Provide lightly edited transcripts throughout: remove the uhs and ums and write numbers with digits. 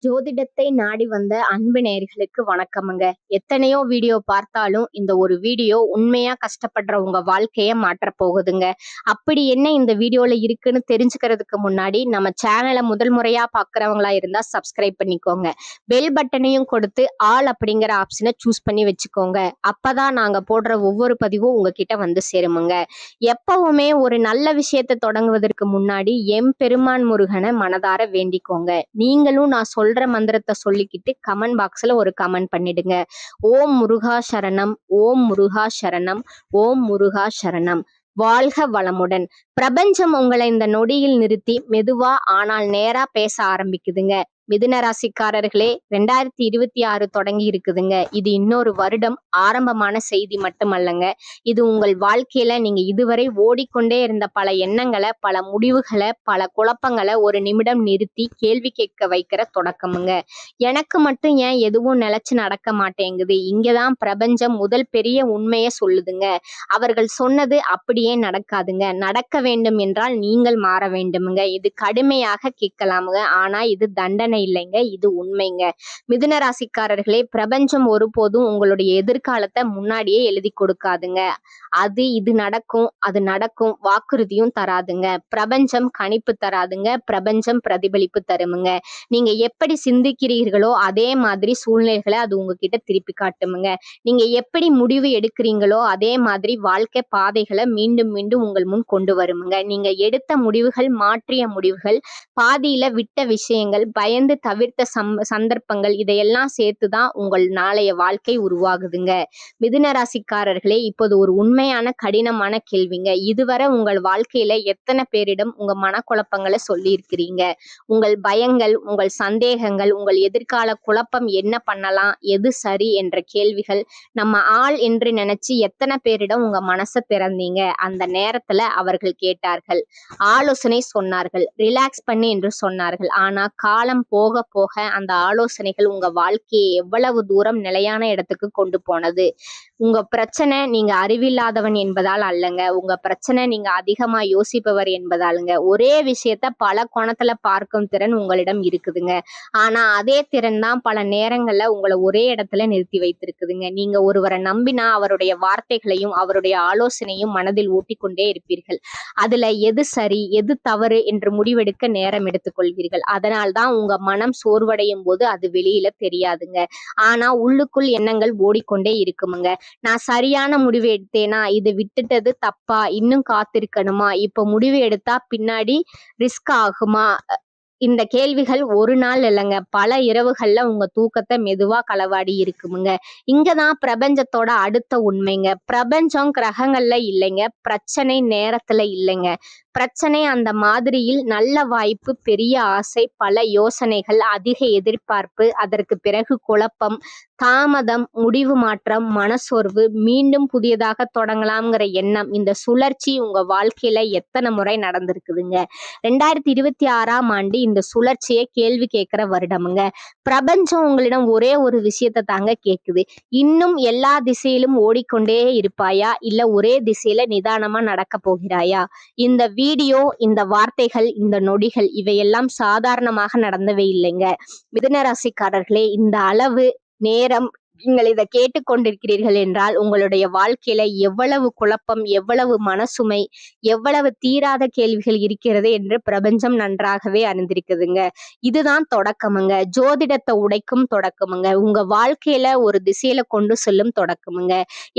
ஜோதிடத்தை நாடி வந்த அன்பு நேயர்களுக்கு வணக்கமுங்க. எத்தனையோ வீடியோ பார்த்தாலும் இந்த ஒரு வீடியோ உண்மையா கஷ்டப்படுற உங்க வாழ்க்கைய மாற்றப் போகுதுங்க. அப்படி என்ன இந்த வீடியோல இருக்குன்னு தெரிஞ்சுக்கிறதுக்கு முன்னாடி நம்ம சேனலை முதல் முறையா பார்க்கறவங்களா இருந்தா சப்ஸ்கிரைப் பண்ணிக்கோங்க. பெல் பட்டனையும் கொடுத்து ஆல் அப்படிங்கிற ஆப்ஷனை சூஸ் பண்ணி வச்சுக்கோங்க. அப்பதான் நாங்க போடுற ஒவ்வொரு பதிவும் உங்ககிட்ட வந்து சேருமுங்க. எப்பவுமே ஒரு நல்ல விஷயத்தை தொடங்குவதற்கு முன்னாடி எம்பெருமான் முருகனை மனதார வேண்டிக்கோங்க. நீங்களும் நான் சொல்ற மந்திரத்தை சொல்லிக்கிட்டு கமெண்ட் பாக்ஸ்ல ஒரு கமெண்ட் பண்ணிடுங்க. ஓம் முருகா சரணம், ஓம் முருகா சரணம், ஓம் முருகா சரணம். வாழ்க வளமுடன். பிரபஞ்சம் உங்களை இந்த நொடியில் நிறுத்தி மெதுவா ஆனால் நேரா பேச ஆரம்பிக்குதுங்க. மிதுன ராசிக்காரர்களே, 2026 தொடங்கி இருக்குதுங்க. இது இன்னொரு வருடம் ஆரம்பமான செய்தி மட்டுமல்லங்க. இது உங்கள் வாழ்க்கையில நீங்க இதுவரை ஓடிக்கொண்டே இருந்த பல எண்ணங்களை, பல முடிவுகளை, பல குழப்பங்களை ஒரு நிமிடம் நிறுத்தி கேள்வி கேட்க வைக்கிற தொடக்கமுங்க. எனக்கு மட்டும் ஏன் எதுவும் நிலைச்சு நடக்க மாட்டேங்குது? இங்கதான் பிரபஞ்சம் முதல் பெரிய உண்மையை சொல்லுதுங்க. அவர்கள் சொன்னது அப்படியே நடக்காதுங்க. நடக்க வேண்டும் என்றால் நீங்கள் மாற வேண்டுமுங்க. இது கடுமையாக கேட்கலாமுங்க. ஆனா இது தண்டனை இல்லைங்க, இது உண்மைங்க. மிதுன ராசிக்காரர்களே, பிரபஞ்சம் ஒருபோதும் உங்களுடைய எதிர்காலத்தை முன்னாடியே எழுதி கொடுக்காதுங்க. இது நடக்கும், அது நடக்கும் வாக்குறுதியும் தராதுங்க. பிரபஞ்சம் கணிப்பு தராதுங்க. பிரபஞ்சம் பிரதிபலிப்பு தருமுங்க. நீங்க எப்படி சிந்திக்கிறீர்களோ அதே மாதிரி சூழ்நிலைகளை அது உங்ககிட்ட திருப்பி காட்டுமுங்க. நீங்க எப்படி முடிவு எடுக்கிறீங்களோ அதே மாதிரி வாழ்க்கை பாதைகளை மீண்டும் மீண்டும் உங்கள் முன் கொண்டு வருமுங்க. நீங்க எடுத்த முடிவுகள், மாற்றிய முடிவுகள், பாதியில விட்ட விஷயங்கள், பயந்து தவிர்த்த சந்தர்ப்பங்கள், இதையெல்லாம் சேர்த்துதான் உங்கள் நாளைய வாழ்க்கை உருவாகுதுங்க. மிதுன ராசிக்காரர்களே, இப்போது ஒரு உண்மையான கடினமான கேள்விங்க. இதுவரை உங்கள் வாழ்க்கையில எத்தனை பேரிடம் உங்க மனக்குழப்பங்களை சொல்லி இருக்கிறீங்க? உங்கள் பயங்கள், உங்கள் சந்தேகங்கள், உங்கள் எதிர்கால குழப்பம், என்ன பண்ணலாம், எது சரி என்ற கேள்விகள், நம்ம ஆள் என்று நினைச்சு எத்தனை பேரிடம் உங்க மனசை திறந்தீங்க? அந்த நேரத்துல அவர்கள் கேட்டார்கள், ஆலோசனை சொன்னார்கள், ரிலாக்ஸ் பண்ணி என்று சொன்னார்கள். ஆனா காலம் போக போக அந்த ஆலோசனைகள் உங்க வாழ்க்கையை எவ்வளவு தூரம் நிலையான இடத்துக்கு கொண்டு போனது? உங்க பிரச்சனை நீங்க அறிவில்லாதவன் என்பதால் அல்லங்க. உங்க பிரச்சனை நீங்க அதிகமா யோசிப்பவர் என்பதாலுங்க. ஒரே விஷயத்த பல கோணத்துல பார்க்கும் திறன் உங்களிடம் இருக்குதுங்க. ஆனா அதே திறன் தான் பல நேரங்கள்ல உங்களை ஒரே இடத்துல நிறுத்தி வைத்திருக்குதுங்க. நீங்க ஒருவரை நம்பினா அவருடைய வார்த்தைகளையும் அவருடைய ஆலோசனையும் மனதில் ஊட்டிக்கொண்டே இருப்பீர்கள். அதுல எது சரி எது தவறு என்று முடிவெடுக்க நேரம் எடுத்துக்கொள்வீர்கள். அதனால்தான் உங்க மனம் சோர்வடையும் போது அது வெளியில தெரியாதுங்க. ஆனா உள்ளுக்குள் எண்ணங்கள் ஓடிக்கொண்டே இருக்குமுங்க. நான் சரியான முடிவு எடுத்தேனா? இது விட்டுட்டது தப்பா? இன்னும் காத்திருக்கணுமா? இப்ப முடிவு எடுத்தா பின்னாடி ரிஸ்க் ஆகுமா? இந்த கேள்விகள் ஒரு நாள் இல்லைங்க, பல இரவுகள்ல உங்க தூக்கத்தை மெதுவா களவாடி இருக்குமுங்க. இங்கதான் பிரபஞ்சத்தோட அடுத்த உண்மைங்க. பிரபஞ்சம் கிரகங்கள்ல இல்லைங்க, பிரச்சனை நேரத்துல இல்லைங்க. பிரச்சனை அந்த மாதிரியில் நல்ல வாய்ப்பு, பெரிய ஆசை, பல யோசனைகள், அதிக எதிர்பார்ப்பு, அதற்கு பிறகு குழப்பம், தாமதம், முடிவு மாற்றம், மனசோர்வு, மீண்டும் புதியதாக தொடங்கலாம்ங்கிற எண்ணம், இந்த சுழற்சி உங்க வாழ்க்கையில எத்தனை முறை நடந்திருக்குதுங்க? 2026ஆம் ஆண்டு இந்த சுழற்சியை கேள்வி கேட்கிற வருடமுங்க. பிரபஞ்சம் உங்களிடம் ஒரே ஒரு விஷயத்தை தாங்க கேக்குது. இன்னும் எல்லா திசையிலும் ஓடிக்கொண்டே இருப்பாயா, இல்ல ஒரே திசையில நிதானமா நடக்க போகிறாயா? இந்த வீடியோ, இந்த வார்த்தைகள், இந்த நொடிகள் இவையெல்லாம் சாதாரணமாக நடந்தவே இல்லைங்க. மிதுன ராசிக்காரர்களே, இந்த அளவு நேரம் நீங்கள் இதை கேட்டுக்கொண்டிருக்கிறீர்கள் என்றால் உங்களுடைய வாழ்க்கையில எவ்வளவு குழப்பம், எவ்வளவு மனசுமை, எவ்வளவு தீராத கேள்விகள் இருக்கிறது என்று பிரபஞ்சம் நன்றாகவே அறிந்திருக்குதுங்க. இதுதான் தொடக்கமுங்க. ஜோதிடத்தை உடைக்கும் தொடக்கமுங்க. உங்க வாழ்க்கையில ஒரு திசையில கொண்டு செல்லும் தொடக்கமுங்க.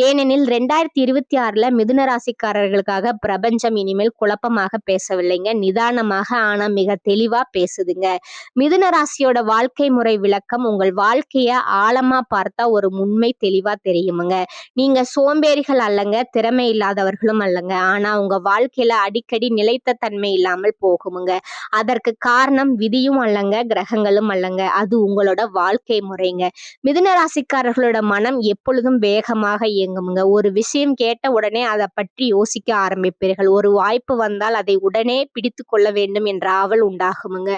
ஏனெனில் 2026ல மிதுன ராசிக்காரர்களுக்காக பிரபஞ்சம் இனிமேல் குழப்பமாக பேசவில்லைங்க, நிதானமாக ஆனா மிக தெளிவா பேசுதுங்க. மிதுன ராசியோட வாழ்க்கை முறை விளக்கம் உங்கள் வாழ்க்கைய ஆழமா பார்த்தா ஒரு உண்மை தெளிவா தெரியுமுங்க. நீங்க சோம்பேறிகள் அல்லங்க, திறமை இல்லாதவர்களும் அல்லங்க. ஆனா உங்க வாழ்க்கையில அடிக்கடி நிலைத்த தன்மை இல்லாமல் போகுமுங்க. அதற்கு காரணம் விதியும் அல்லங்க, கிரகங்களும் அல்லங்க, அது உங்களோட வாழ்க்கை முறைங்க. மிதுன ராசிக்காரர்களோட மனம் எப்பொழுதும் வேகமாக இயங்குமுங்க. ஒரு விஷயம் கேட்ட உடனே அதை பற்றி யோசிக்க ஆரம்பிப்பீர்கள். ஒரு வாய்ப்பு வந்தால் அதை உடனே பிடித்து கொள்ள வேண்டும் என்ற ஆவல் உண்டாகுமுங்க.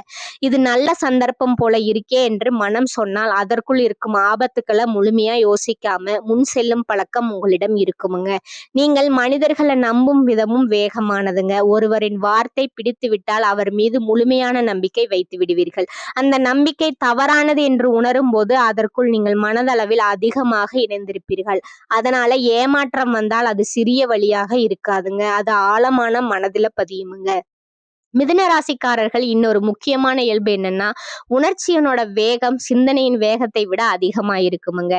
இது நல்ல சந்தர்ப்பம் போல இருக்கே என்று மனம் சொன்னால் அதற்குள் இருக்கும் ஆபத்துக்களை முழுமையா யோசிக்காம முன் செல்லும் பழக்கம் உங்களிடம் இருக்குமுங்க. நீங்கள் மனிதர்களை நம்பும் விதமும் வேகமானதுங்க. ஒருவரின் வார்த்தை பிடித்து விட்டால் அவர் மீது முழுமையான நம்பிக்கை வைத்து விடுவீர்கள். அந்த நம்பிக்கை தவறானது என்று உணரும் போது அதற்குள் நீங்கள் மனதளவில் அதிகமாக இணைந்திருப்பீர்கள். அதனால ஏமாற்றம் வந்தால் அது சிறிய வழியாக இருக்காதுங்க, அது ஆழமான மனதில பதியுமுங்க. மிதுன ராசிக்காரர்கள் இன்னொரு முக்கியமான இயல்பு என்னன்னா, உணர்ச்சியினோட வேகம் சிந்தனையின் வேகத்தை விட அதிகமா இருக்குமுங்க.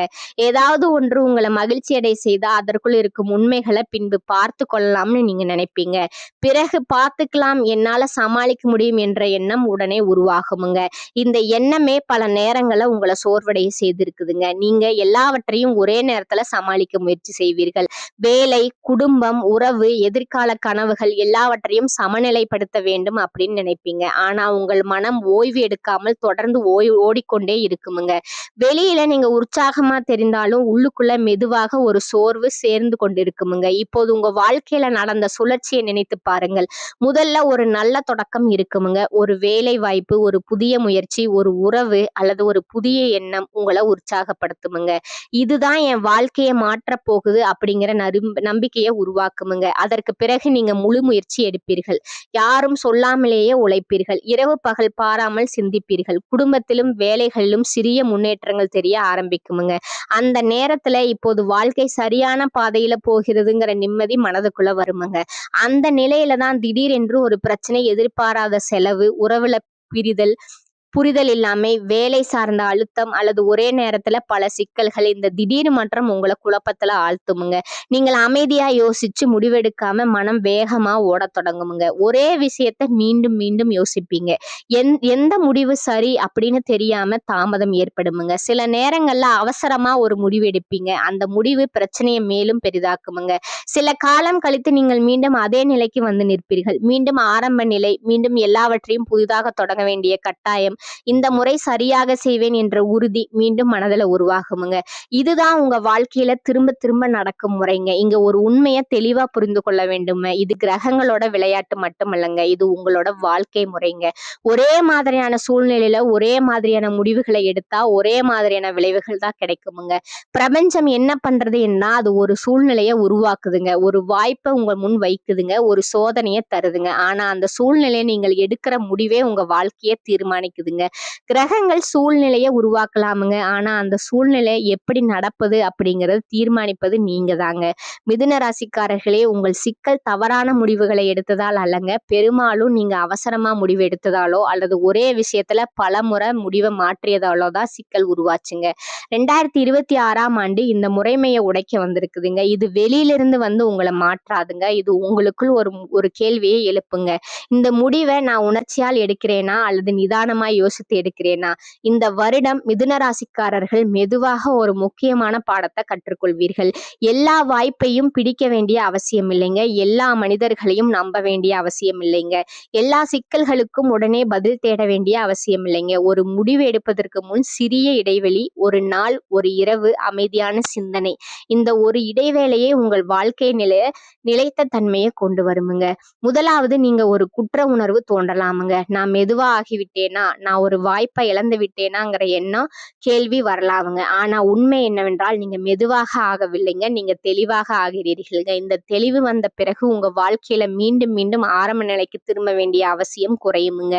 ஏதாவது ஒன்று உங்களை மகிழ்ச்சி அடைய செய்தா அதற்குள் இருக்கும் உண்மைகளை பின்பு பார்த்து கொள்ளலாம்னு நீங்க நினைப்பீங்க. பிறகு பார்த்துக்கலாம், என்னால சமாளிக்க முடியும் என்ற எண்ணம் உடனே உருவாகுமுங்க. இந்த எண்ணமே பல நேரங்கள்ல உங்களை சோர்வடைய செய்திருக்குதுங்க. நீங்க எல்லாவற்றையும் ஒரே நேரத்துல சமாளிக்க முயற்சி செய்வீர்கள். வேலை, குடும்பம், உறவு, எதிர்கால கனவுகள் எல்லாவற்றையும் சமநிலைப்படுத்த வேண்டும் அப்படின்னு நினைப்பீங்க. ஆனா உங்கள் மனம் ஓய்வு எடுக்காமல் தொடர்ந்து ஓடிக்கொண்டே இருக்குமுங்க. வெளியில நீங்க உற்சாகமா தெரிந்தாலும் உள்ளுக்குள்ள மெதுவாக ஒரு சோர்வு சேர்ந்து கொண்டிருக்குமுங்க. இப்போது உங்க வாழ்க்கையில நடந்த சுழற்சியை நினைத்து பாருங்கள். முதல்ல ஒரு நல்ல தொடக்கம் இருக்குமுங்க. ஒரு வேலை வாய்ப்பு, ஒரு புதிய முயற்சி, ஒரு உறவு அல்லது ஒரு புதிய எண்ணம் உங்களை உற்சாகப்படுத்துமுங்க. இதுதான் என் வாழ்க்கையை மாற்ற போகுது அப்படிங்கிற நம்பிக்கையை உருவாக்குமுங்க. அதற்கு பிறகு நீங்க முழு முயற்சி எடுப்பீர்கள். யாரும் சொல்லாமலேயே உழைப்பீர்கள். இரவு பகல் பாராமல் சிந்திப்பீர்கள். குடும்பத்திலும் வேலைகளிலும் சிறிய முன்னேற்றங்கள் தெரிய ஆரம்பிக்குமுங்க. அந்த நேரத்துல இப்போது வாழ்க்கை சரியான பாதையில போகிறதுங்கிற நிம்மதி மனதுக்குள்ள வருமுங்க. அந்த நிலையில தான் திடீரென்று ஒரு பிரச்சனை, எதிர்பாராத செலவு, உறவுல பிரிதல், புரிதல் இல்லாமை, வேலை சார்ந்த அழுத்தம் அல்லது ஒரே நேரத்துல பல சிக்கல்கள், இந்த திடீர் மாற்றம் உங்களை குழப்பத்துல ஆழ்த்துமுங்க. நீங்கள் அமைதியா யோசிச்சு முடிவெடுக்காம மனம் வேகமா ஓடத் தொடங்குமுங்க. ஒரே விஷயத்த மீண்டும் மீண்டும் யோசிப்பீங்க. எந்த முடிவு சரி அப்படின்னு தெரியாம தாமதம் ஏற்படுமுங்க. சில நேரங்கள்ல அவசரமா ஒரு முடிவு எடுப்பீங்க. அந்த முடிவு பிரச்சனையை மேலும் பெரிதாக்குமுங்க. சில காலம் கழித்து நீங்கள் மீண்டும் அதே நிலைக்கு வந்து நிற்பீர்கள். மீண்டும் ஆரம்ப நிலை, மீண்டும் எல்லாவற்றையும் புதிதாக தொடங்க வேண்டிய கட்டாயம். இந்த முறை சரியாக செய்வேன் என்ற உறுதி மீண்டும் மனதுல உருவாகுமுங்க. இதுதான் உங்க வாழ்க்கையில திரும்ப திரும்ப நடக்கும் முறைங்க. இங்க ஒரு உண்மையை தெளிவா புரிந்து கொள்ள வேண்டுங்க. இது கிரகங்களோட விளையாட்டு மட்டுமல்லங்க, இது உங்களோட வாழ்க்கை முறைங்க. ஒரே மாதிரியான சூழ்நிலையில ஒரே மாதிரியான முடிவுகளை எடுத்தா ஒரே மாதிரியான விளைவுகள் தான் கிடைக்குமுங்க. பிரபஞ்சம் என்ன பண்றதுன்னா அது ஒரு சூழ்நிலையை உருவாக்குதுங்க, ஒரு வாய்ப்பை உங்க முன் வைக்குதுங்க, ஒரு சோதனையை தருதுங்க. ஆனா அந்த சூழ்நிலையை நீங்கள் எடுக்கிற முடிவே உங்க வாழ்க்கையை தீர்மானிக்குதுங்க. கிரகங்கள் சூழ்நிலையை உருவாக்கலாமுங்க, ஆனா அந்த சூழ்நிலை எப்படி நடப்பது அப்படிங்கறது தீர்மானிப்பது நீங்க தாங்க. மிதுன ராசிக்காரர்களே, உங்கள் சிக்கல் தவறான முடிவுகளை எடுத்ததால் அல்லங்க, பெரும்பாலும் நீங்க அவசரமா முடிவு எடுத்ததாலோ அல்லது ஒரே விஷயத்துல பல முறை முடிவை மாற்றியதாலோ தான் சிக்கல் உருவாச்சுங்க. 2026ஆம் ஆண்டு இந்த முறைமையை உடைக்க வந்திருக்குதுங்க. இது வெளியிலிருந்து வந்து உங்களை மாற்றாதுங்க, இது உங்களுக்குள் ஒரு கேள்வியை எழுப்புங்க. இந்த முடிவை நான் உணர்ச்சியால் எடுக்கிறேனா அல்லது நிதானமா யோசித்து எடுக்கிறேனா? இந்த வருடம் மிதுன ராசிக்காரர்கள் மெதுவாக ஒரு முக்கியமான பாடத்தை கற்றுக்கொள்வீர்கள். எல்லா வாய்ப்பையும் பிடிக்க வேண்டிய அவசியம் இல்லைங்க. எல்லா மனிதர்களையும் நம்ப வேண்டிய அவசியம் இல்லைங்க. எல்லா சிக்கல்களுக்கும் உடனே பதில் தேட வேண்டிய அவசியம் இல்லைங்க. ஒரு முடிவு எடுப்பதற்கு முன் சிறிய இடைவெளி, ஒரு நாள், ஒரு இரவு, அமைதியான சிந்தனை, இந்த ஒரு இடைவேளையே உங்கள் வாழ்க்கை நிலைத்த தன்மையை கொண்டு வருமுங்க. முதலாவது, நீங்க ஒரு குற்ற உணர்வு தோன்றலாமுங்க. நான் மெதுவா ஆகிவிட்டேனா, நான் ஒரு வாய்ப்பை இழந்து விட்டேனாங்கிற எண்ணம், கேள்வி வரலாமுங்க. ஆனா உண்மை என்னவென்றால் நீங்க மெதுவாக ஆகவில்லைங்க, நீங்க தெளிவாக ஆகிறீர்கள்ங்க. இந்த தெளிவு வந்த பிறகு உங்க வாழ்க்கையில மீண்டும் மீண்டும் ஆரம்ப நிலைக்கு திரும்ப வேண்டிய அவசியம் குறையுமுங்க.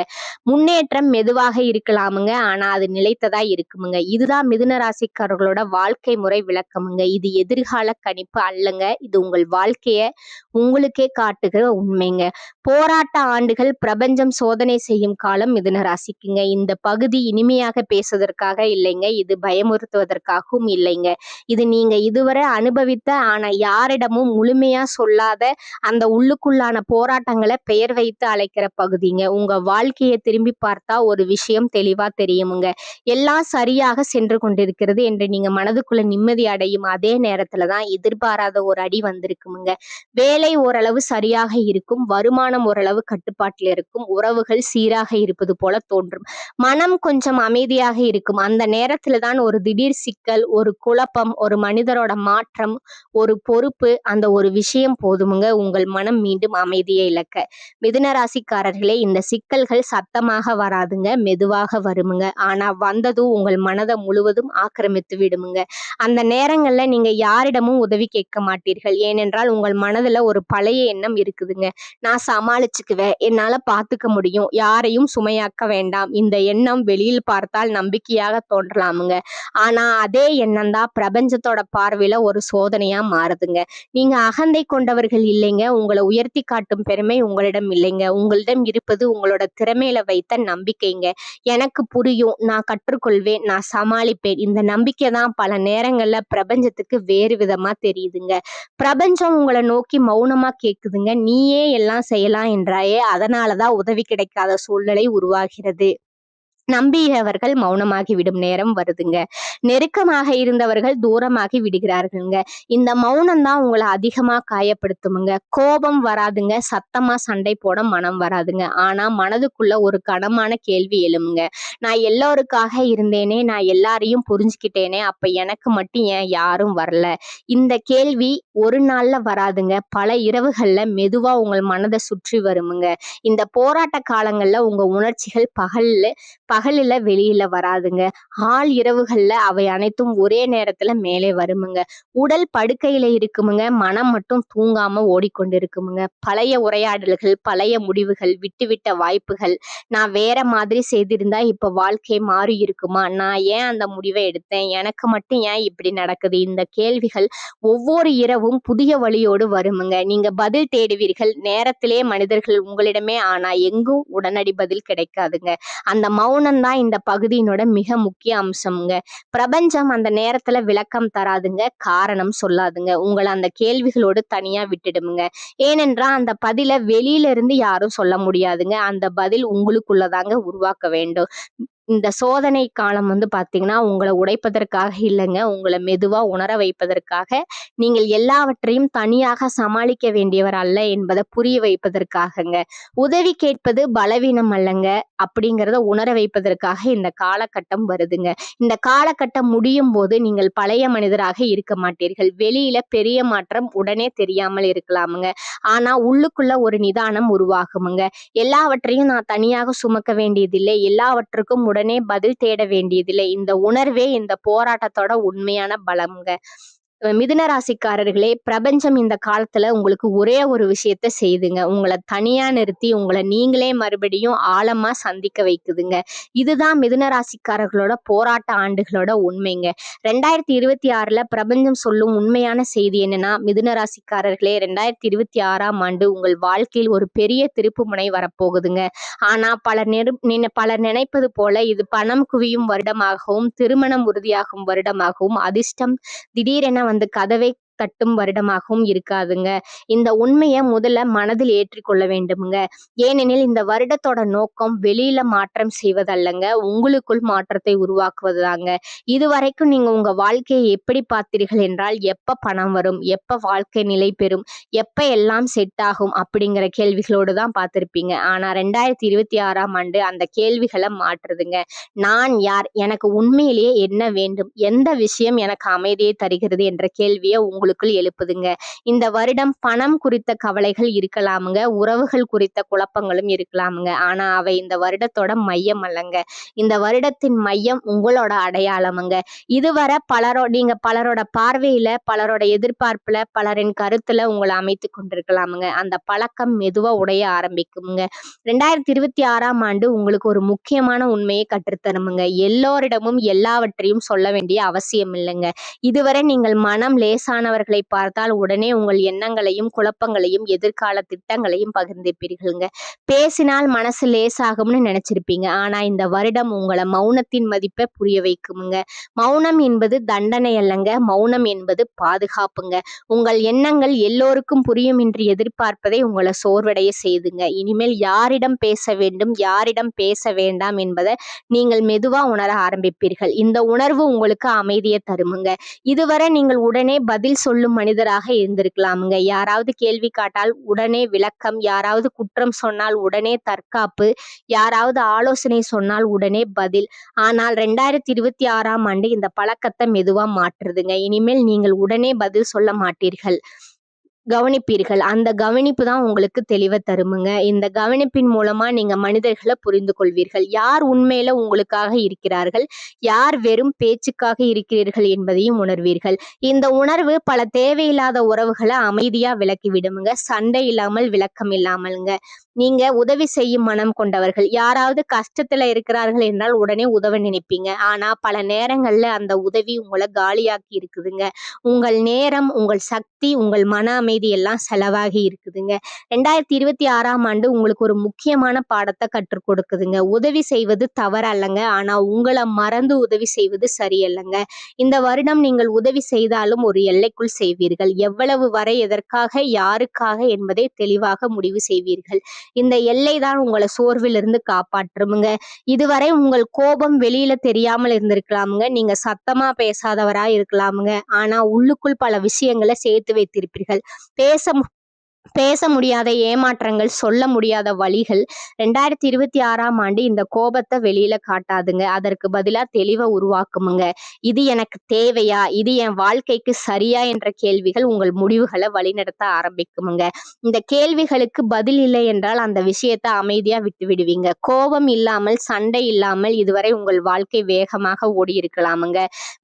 முன்னேற்றம் மெதுவாக இருக்கலாமுங்க, ஆனா அது நிலைத்ததா இருக்குமுங்க. இதுதான் மிதுன ராசிக்காரர்களோட வாழ்க்கை முறை விளக்கமுங்க. இது எதிர்கால கணிப்பு அல்லங்க, இது உங்கள் வாழ்க்கைய உங்களுக்கே காட்டுகிற உண்மைங்க. போராட்ட ஆண்டுகள், பிரபஞ்சம் சோதனை செய்யும் காலம் மிதுன ராசிக்குங்க. இந்த பகுதி இனிமையாக பேசுவதற்காக இல்லைங்க, இது பயமுறுத்துவதற்காகவும் இல்லைங்க. இது நீங்க இதுவரை அனுபவித்த ஆனா யாரிடமும் முழுமையா சொல்லாத அந்த உள்ளுக்குள்ளான போராட்டங்களை பெயர் வைத்து அழைக்கிற பகுதிங்க. உங்க வாழ்க்கையை திரும்பி பார்த்தா ஒரு விஷயம் தெளிவா தெரியுமுங்க. எல்லாம் சரியாக சென்று கொண்டிருக்கிறது என்று நீங்க மனதுக்குள்ள நிம்மதி அடையும் அதே நேரத்துலதான் எதிர்பாராத ஒரு அடி வந்திருக்குமுங்க. வேலை ஓரளவு சரியாக இருக்கும், வருமானம் ஓரளவு கட்டுப்பாட்டில் இருக்கும், உறவுகள் சீராக இருப்பது போல தோன்றும். மனம் கொஞ்சம் அமைதியாக இருக்கும். அந்த நேரத்துல தான் ஒரு திடீர் சிக்கல், ஒரு குழப்பம், ஒரு மனிதரோட மாற்றம், ஒரு பொறுப்பு, அந்த ஒரு விஷயம் போதுமுங்க உங்கள் மனம் மீண்டும் அமைதியை இழக்க. மிதுன ராசிக்காரர்களே, இந்த சிக்கல்கள் சத்தமாக வராதுங்க, மெதுவாக வருமுங்க. ஆனா வந்ததும் உங்கள் மனதை முழுவதும் ஆக்கிரமித்து விடுமுங்க. அந்த நேரங்கள்ல நீங்க யாரிடமும் உதவி கேட்க மாட்டீர்கள். ஏனென்றால் உங்கள் மனதுல ஒரு பழைய எண்ணம் இருக்குதுங்க. நான் சமாளிச்சுக்குவேன், என்னால பாத்துக்க முடியும், யாரையும் சுமையாக்க வேண்டாம். இந்த எண்ணம் வெளியில் பார்த்தால் நம்பிக்கையாக தோன்றலாமுங்க. ஆனா அதே எண்ணம் தான் பிரபஞ்சத்தோட பார்வையில ஒரு சோதனையா மாறுதுங்க. நீங்க அகந்தை கொண்டவர்கள் இல்லைங்க. உங்களை உயர்த்தி காட்டும் பெருமை உங்களிடம் இல்லைங்க. உங்களிடம் இருப்பது உங்களோட திறமையில வைத்த நம்பிக்கைங்க. எனக்கு புரியும், நான் கற்றுக்கொள்வேன், நான் சமாளிப்பேன். இந்த நம்பிக்கை தான் பல நேரங்கள்ல பிரபஞ்சத்துக்கு வேறு விதமா தெரியுதுங்க. பிரபஞ்சம் உங்களை நோக்கி மௌனமா கேக்குதுங்க. நீயே எல்லாம் செய்யலாம் என்றாயே, அதனாலதான் உதவி கிடைக்காத சூழ்நிலை உருவாகிறது. நம்பியவர்கள் மௌனமாகி விடும் நேரம் வருதுங்க. நெருக்கமாக இருந்தவர்கள் தூரமாகி விடுகிறார்களுங்க. இந்த மௌனம் தான் உங்களை அதிகமா காயப்படுத்துமுங்க. கோபம் வராதுங்க, சத்தமா சண்டை போட மனம் வராதுங்க. ஆனா மனதுக்குள்ள ஒரு கனமான கேள்வி எழுமுங்க. நான் எல்லோருக்காக இருந்தேனே, நான் எல்லாரையும் புரிஞ்சுக்கிட்டேனே, அப்ப எனக்கு மட்டும் ஏன் யாரும் வரல? இந்த கேள்வி ஒரு நாள்ல வராதுங்க, பல இரவுகள்ல மெதுவா உங்கள் மனதை சுற்றி வருமுங்க. இந்த போராட்ட காலங்கள்ல உங்க உணர்ச்சிகள் பகலில வெளியில வராதுங்க. ஆள் இரவுகள்ல அவை அனைத்தும் ஒரே நேரத்துல மேலே வருமுங்க. உடல் படுக்கையில இருக்குமுங்க, மனம் மட்டும் தூங்காம ஓடிக்கொண்டிருக்குமுங்க. பழைய உரையாடல்கள், பழைய முடிவுகள், விட்டுவிட்ட வாய்ப்புகள், நான் வேற மாதிரி செய்திருந்தா இப்ப வாழ்க்கை மாறி இருக்குமா, நான் ஏன் அந்த முடிவை எடுத்தேன், எனக்கு மட்டும் ஏன் இப்படி நடக்குது, இந்த கேள்விகள் ஒவ்வொரு இரவும் புதிய வழியோடு வருமுங்க. நீங்க பதில் தேடுவீர்கள் நேரத்திலே மனிதர்கள் உங்களிடமே, ஆனா எங்கும் உடனடி பதில் கிடைக்காதுங்க. அந்த மௌனம் தான் இந்த பகுதியினோட மிக முக்கிய அம்சம்ங்க. பிரபஞ்சம் அந்த நேரத்துல விளக்கம் தராதுங்க, காரணம் சொல்லாதுங்க. உங்களை அந்த கேள்விகளோடு தனியா விட்டுடுமுங்க. ஏனென்றா அந்த பதில வெளியில இருந்து யாரும் சொல்ல முடியாதுங்க. அந்த பதில் உங்களுக்குள்ளதாங்க உருவாக்க வேண்டும். இந்த சோதனை காலம் பாத்தீங்கன்னா உங்களை உடைப்பதற்காக இல்லைங்க, உங்களை மெதுவா உணர வைப்பதற்காக. நீங்கள் எல்லாவற்றையும் தனியாக சமாளிக்க வேண்டியவர் அல்ல என்பதை புரிய வைப்பதற்காகங்க. உதவி கேட்பது பலவீனம் அல்லங்க, அப்படிங்கிறத உணர வைப்பதற்காக இந்த காலகட்டம் வருதுங்க. இந்த காலகட்டம் முடியும் போது நீங்கள் பழைய மனிதராக இருக்க மாட்டீர்கள். வெளியில பெரிய மாற்றம் உடனே தெரியாமல் இருக்கலாமுங்க, ஆனா உள்ளுக்குள்ள ஒரு நிதானம் உருவாகுமுங்க. எல்லாவற்றையும் நான் தனியாக சுமக்க வேண்டியதில்லை, எல்லாவற்றுக்கும் உடனே பதில் தேட வேண்டியதில்லை. இந்த உணர்வே இந்த போராட்டத்தோட உண்மையான பலம்ங்க. மிதுன ராசிக்காரர்களே, பிரபஞ்சம் இந்த காலத்துல உங்களுக்கு ஒரே ஒரு விஷயத்த செய்துங்க, உங்களை தனியா நிறுத்தி உங்களை நீங்களே மறுபடியும் ஆழமா சந்திக்க வைக்குதுங்க. இதுதான் மிதுன ராசிக்காரர்களோட போராட்ட ஆண்டுகளோட உண்மைங்க. 2026ல பிரபஞ்சம் சொல்லும் உண்மையான செய்தி என்னன்னா, மிதுன ராசிக்காரர்களே, 2026ஆம் ஆண்டு உங்கள் வாழ்க்கையில் ஒரு பெரிய திருப்பு முனை வரப்போகுதுங்க. ஆனா பலர் நினைப்பது போல இது பணம் குவியும் வருடமாகவும், திருமணம் உறுதியாகும் வருடமாகவும், அதிர்ஷ்டம் திடீரென கதவை தட்டும் வருடமாகவும் இருக்காதுங்க. இந்த உண்மையை முதல்ல மனதில் ஏற்றிக்கொள்ள வேண்டுமுங்க. ஏனெனில் இந்த வருடத்தோட நோக்கம் வெளியில மாற்றம் செய்வதல்லங்க, உங்களுக்குள் மாற்றத்தை உருவாக்குவதுதாங்க. இதுவரைக்கும் நீங்க உங்க வாழ்க்கையை எப்படி பார்த்தீர்கள் என்றால், எப்ப பணம் வரும், எப்ப வாழ்க்கை நிலை பெறும், எப்ப எல்லாம் செட் ஆகும் அப்படிங்கிற கேள்விகளோடு தான் பார்த்திருப்பீங்க. ஆனா 2026ஆம் ஆண்டு அந்த கேள்விகளை மாற்றுதுங்க. நான் யார், எனக்கு உண்மையிலேயே என்ன வேண்டும், எந்த விஷயம் எனக்கு அமைதியை தருகிறது என்ற கேள்வியை உங்களுக்குள் எழுப்புதுங்க. இந்த வருடம் பணம் குறித்த கவலைகள் இருக்கலாமுங்க, உறவுகள் குறித்த குழப்பங்களும் இருக்கலாமுங்க. ஆனா அவை இந்த வருடத்தோட மையம் அல்லங்க. இந்த வருடத்தின் மையம் உங்களோட அடையாளமுங்க. இதுவரை நீங்க பலரோட பார்வையில, பலரோட எதிர்பார்ப்புல, பலரின் கருத்துல உங்களை அமைத்து கொண்டிருக்கலாமுங்க. அந்த பழக்கம் மெதுவா உடைய ஆரம்பிக்குமுங்க. 2026ஆம் ஆண்டு உங்களுக்கு ஒரு முக்கியமான உண்மையை கற்றுத்தருமுங்க. எல்லோரிடமும் எல்லாவற்றையும் சொல்ல வேண்டிய அவசியம் இல்லைங்க. இதுவரை நீங்கள் மனம் லேசானவர்களை பார்த்தால் உடனே உங்கள் எண்ணங்களையும் குழப்பங்களையும் எதிர்கால திட்டங்களையும் பகிர்ந்திருப்பீர்களுங்க. பேசினால் மனசு லேசாகும்னு நினைச்சிருப்பீங்க. ஆனா இந்த வருடம் உங்களை மௌனத்தின் மதிப்பை புரிய வைக்குமுங்க. மௌனம் என்பது தண்டனை அல்லங்க, மௌனம் என்பது பாதுகாப்புங்க. உங்கள் எண்ணங்கள் எல்லோருக்கும் புரியும் என்று எதிர்பார்ப்பதை உங்களை சோர்வடைய செய்துங்க. இனிமேல் யாரிடம் பேச வேண்டும், யாரிடம் பேச வேண்டாம் என்பதை நீங்கள் மெதுவா உணர ஆரம்பிப்பீர்கள். இந்த உணர்வு உங்களுக்கு அமைதியை தருமுங்க. இதுவரை நீங்கள் உடனே பதில் சொல்லும் மனிதராக இருந்திருக்கலாமுங்க. யாராவது கேள்வி காட்டால் உடனே விளக்கம், யாராவது குற்றம் சொன்னால் உடனே தற்காப்பு, யாராவது ஆலோசனை சொன்னால் உடனே பதில். ஆனால் 2026ஆம் ஆண்டு இந்த பழக்கத்தை மெதுவா மாற்றுதுங்க. இனிமேல் நீங்கள் உடனே பதில் சொல்ல மாட்டீர்கள், கவனிப்பீர்கள். அந்த கவனிப்பு தான் உங்களுக்கு தெளிவை தருமுங்க. இந்த கவனிப்பின் மூலமா நீங்க மனிதர்களை புரிந்து கொள்வீர்கள். யார் உண்மையில உங்களுக்காக இருக்கிறார்கள், யார் வெறும் பேச்சுக்காக இருக்கிறீர்கள் என்பதையும் உணர்வீர்கள். இந்த உணர்வு பல தேவையில்லாத உறவுகளை அமைதியா விலக்கி விடுமுங்க. சண்டை இல்லாமல், விளக்கம் இல்லாமல்ங்க. நீங்க உதவி செய்யும் மனம் கொண்டவர்கள். யாராவது கஷ்டத்துல இருக்கிறார்கள் என்றால் உடனே உதவ நினைப்பீங்க. ஆனா பல நேரங்கள்ல அந்த உதவி உங்களை காலியாக்கி இருக்குதுங்க. உங்கள் நேரம், உங்கள் சக்தி, உங்கள் மன அமைதி எல்லாம் செலவாகி இருக்குதுங்க. 2026ஆம் ஆண்டு உங்களுக்கு ஒரு முக்கியமான பாடத்தை கற்றுக் கொடுக்குதுங்க. உதவி செய்வது தவறு அல்லங்க, ஆனா உங்களை மறந்து உதவி செய்வது சரியல்லங்க. இந்த வருடம் நீங்கள் உதவி செய்தாலும் ஒரு எல்லைக்குள் செய்வீர்கள். எவ்வளவு வரை, எதற்காக, யாருக்காக என்பதை தெளிவாக முடிவு செய்வீர்கள். இந்த எல்லை தான் உங்களை சோர்விலிருந்து காப்பாற்றுமுங்க. இதுவரை உங்கள் கோபம் வெளியில தெரியாமல் இருந்திருக்கலாமுங்க. நீங்க சத்தமா பேசாதவரா இருக்கலாமுங்க. ஆனா உள்ளுக்குள் பல விஷயங்களை சேர்த்து வைத்திருப்பீர்கள். பேச முடியாத ஏமாற்றங்கள், சொல்ல முடியாத வலிகள். 2026ஆம் ஆண்டு இந்த கோபத்தை வெளியில காட்டாதுங்க. அதற்கு பதிலா தெளிவை உருவாக்குமுங்க. இது எனக்கு தேவையா, இது என் வாழ்க்கைக்கு சரியா என்ற கேள்விகள் உங்கள் முடிவுகளை வழிநடத்த ஆரம்பிக்குமுங்க. இந்த கேள்விகளுக்கு பதில் இல்லை என்றால் அந்த விஷயத்தை அமைதியா விட்டு விடுவீங்க. கோபம் இல்லாமல், சண்டை இல்லாமல் இதுவரை உங்கள் வாழ்க்கை வேகமாக ஓடி இருக்கலாமுங்க.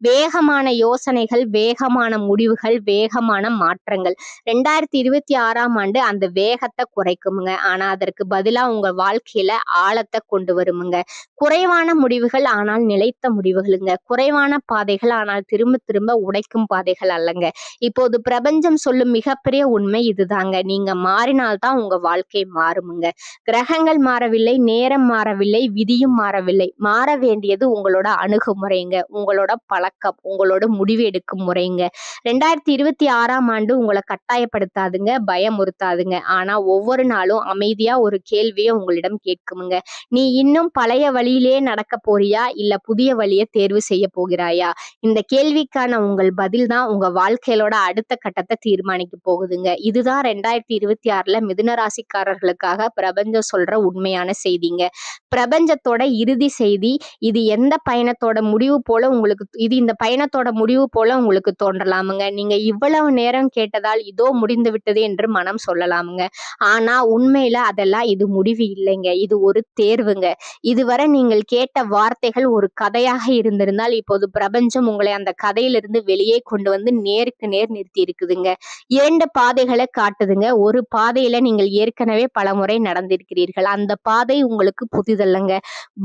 வேகமான யோசனைகள், வேகமான முடிவுகள், வேகமான மாற்றங்கள். 2026ஆம் ஆண்டு அந்த வேகத்தை குறைக்குமுங்க. ஆனா அதற்கு பதிலா உங்க வாழ்க்கையில ஆழத்தை கொண்டு வருமுங்க. குறைவான முடிவுகள் ஆனால் நிலைத்த முடிவுகளுங்க. குறைவான பாதைகள் ஆனால் திரும்ப திரும்ப உடைக்கும் பாதைகள் அல்லங்க. இப்போது பிரபஞ்சம் சொல்லும் மிகப்பெரிய உண்மை இதுதாங்க. நீங்க மாறினால்தான் உங்க வாழ்க்கை மாறுமுங்க. கிரகங்கள் மாறவில்லை, நேரம் மாறவில்லை, விதியும் மாறவில்லை. மாற வேண்டியது உங்களோட அணுகுமுறைங்க, உங்களோட பழக்கம், உங்களோட முடிவு எடுக்கும் முறைங்க. 2026ஆம் ஆண்டு உங்களை கட்டாயப்படுத்தாதுங்க, பயமுறுத்தாதுங்க. ஆனா ஒவ்வொரு நாளும் அமைதியா ஒரு கேள்வியை உங்களிடம் கேட்குமுங்க. நீ இன்னும் பழைய வழியிலே நடக்க போறியா, இல்ல புதிய வழியை தேர்வு செய்ய போகிறாயா? இந்த கேள்விக்கான உங்கள் பதில் தான் உங்க வாழ்க்கையோட அடுத்த கட்டத்தை தீர்மானிக்க போகுதுங்க. இதுதான் 2026ல மிதுன ராசிக்காரர்களுக்காக பிரபஞ்சம் சொல்ற உண்மையான செய்திங்க. பிரபஞ்சத்தோட இறுதி செய்தி இது. எந்த பயணத்தோட முடிவு போல உங்களுக்கு இந்த பயணத்தோட முடிவு போல உங்களுக்கு தோன்றலாமுங்க. நீங்க இவ்வளவு நேரம் கேட்டதால் இதோ முடிந்து விட்டது என்று மனம் சொல்லலாமுங்க. ஆனா உண்மையில அதெல்லாம் இது முடிவு இல்லைங்க. இது ஒரு தேர்வுங்க. இதுவரை நீங்கள் கேட்ட வார்த்தைகள் ஒரு கதையாக இருந்திருந்தால் இப்போது பிரபஞ்சம் உங்களை அந்த கதையிலிருந்து வெளியே கொண்டு வந்து நேருக்கு நேர் நிறுத்தி இருக்குதுங்க. 2 பாதைகளை காட்டுதுங்க. ஒரு பாதையில நீங்கள் ஏற்கனவே பலமுறை நடந்திருக்கிறீர்கள். அந்த பாதை உங்களுக்கு புதிதல்லங்க.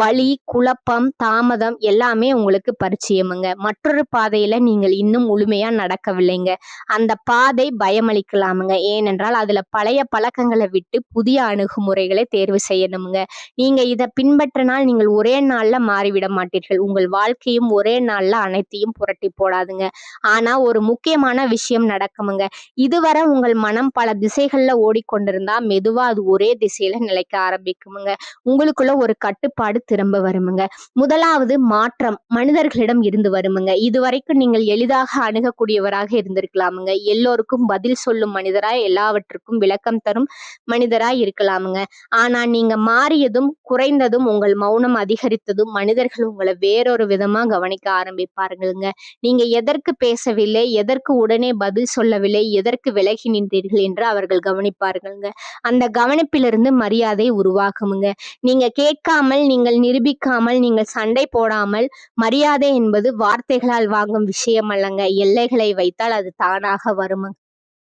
வலி, குழப்பம், தாமதம் எல்லாமே உங்களுக்கு பரிச்சயமுங்க. மற்றொரு பாதையில நீங்கள் இன்னும் முழுமையா நடக்கவில்லைங்க. அந்த பாதை பயமளிக்கலாமுங்க. ஏனென்றால் அதுல பழைய பழக்கங்களை விட்டு புதிய அணுகுமுறைகளை தேர்வு செய்யணுமுங்க. நீங்க இதை பின்பற்றினால் நீங்கள் ஒரே நாள்ல மாறிவிட மாட்டீர்கள். உங்கள் வாழ்க்கையும் ஒரே நாள்ல அனைத்தையும் புரட்டி போடாதுங்க. ஆனா ஒரு முக்கியமான விஷயம் நடக்குமுங்க. இதுவரை உங்கள் மனம் பல திசைகள்ல ஓடிக்கொண்டிருந்தா மெதுவா அது ஒரே திசையில நிலைக்க ஆரம்பிக்குமுங்க. உங்களுக்குள்ள ஒரு கட்டுப்பாடு திரும்ப வருமுங்க. முதலாவது மாற்றம் மனிதர்களிடம் இருந்து வருமுங்க. இதுவரைக்கும் நீங்கள் எளிதாக அணுகக்கூடியவராக இருந்திருக்கலாமுங்க. எல்லோருக்கும் பதில் சொல்லும் மனிதராய், எல்லாவற்றுக்கும் விளக்கம் தரும் மனிதராய் இருக்கலாமுங்க. ஆனா நீங்க மாறியதும், குறைந்ததும், உங்கள் மௌனம் அதிகரித்ததும் மனிதர்கள் உங்களை வேறொரு விதமா கவனிக்க ஆரம்பிப்பாருங்க. நீங்க எதற்கு பேசவில்லை, எதற்கு உடனே பதில் சொல்லவில்லை, எதற்கு விலகி நின்றீர்கள் என்று அவர்கள் கவனிப்பார்களுங்க. அந்த கவனிப்பிலிருந்து மரியாதை உருவாகுமுங்க. நீங்க கேட்காமல், நீங்கள் நிரூபிக்காமல், நீங்கள் சண்டை போடாமல், மரியாதை என்பது வார்த்தைகளால் வாங்கும் விஷயம் அல்லங்க. எல்லைகளை வைத்தால் அது தானாக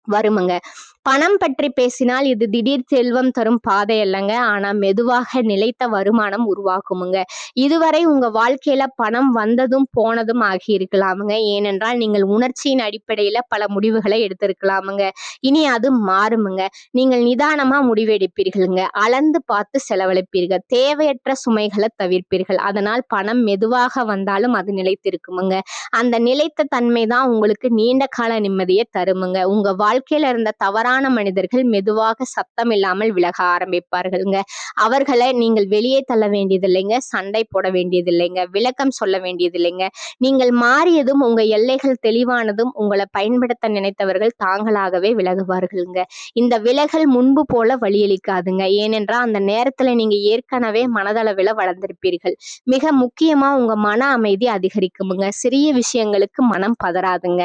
வருமுங்க. பணம் பற்றி பேசினால் இது திடீர் செல்வம் தரும் பாதை அல்லங்க. ஆனா மெதுவாக நிலைத்த வருமானம் உருவாக்குமுங்க. இதுவரை உங்க வாழ்க்கையில பணம் வந்ததும் போனதும் ஆகி இருக்கலாமுங்க. ஏனென்றால் நீங்கள் உணர்ச்சியின் அடிப்படையில பல முடிவுகளை எடுத்திருக்கலாமுங்க. இனி அது மாறுமுங்க. நீங்கள் நிதானமா முடிவெடுப்பீர்களுங்க. அளந்து பார்த்து செலவழிப்பீர்கள். தேவையற்ற சுமைகளை தவிர்ப்பீர்கள். அதனால் பணம் மெதுவாக வந்தாலும் அது நிலைத்திருக்குமுங்க. அந்த நிலைத்த தன்மை தான் உங்களுக்கு நீண்ட கால நிம்மதியை தருமுங்க. உங்க வாழ்க்கையில இருந்த தவறான தவறான மனிதர்கள் மெதுவாக சத்தம் இல்லாமல் விலக ஆரம்பிப்பார்களுங்க. அவர்களை நீங்கள் வெளியே தள்ள வேண்டியதில்லைங்க, சண்டை போட வேண்டியதில்லைங்க, விளக்கம் சொல்ல வேண்டியதில்லைங்க. நீங்கள் மாறியதும் உங்க எல்லைகள் தெளிவானதும் உங்களை பயன்படுத்த நினைத்தவர்கள் தாங்களாகவே விலகுவார்களுங்க. இந்த விலகல் முன்பு போல வழியளிக்காதுங்க. ஏனென்றால் அந்த நேரத்துல நீங்க ஏற்கனவே மனதளவில் வளர்ந்திருப்பீர்கள். மிக முக்கியமா உங்க மன அமைதி அதிகரிக்குமுங்க. சிறிய விஷயங்களுக்கு மனம் பதறாதுங்க.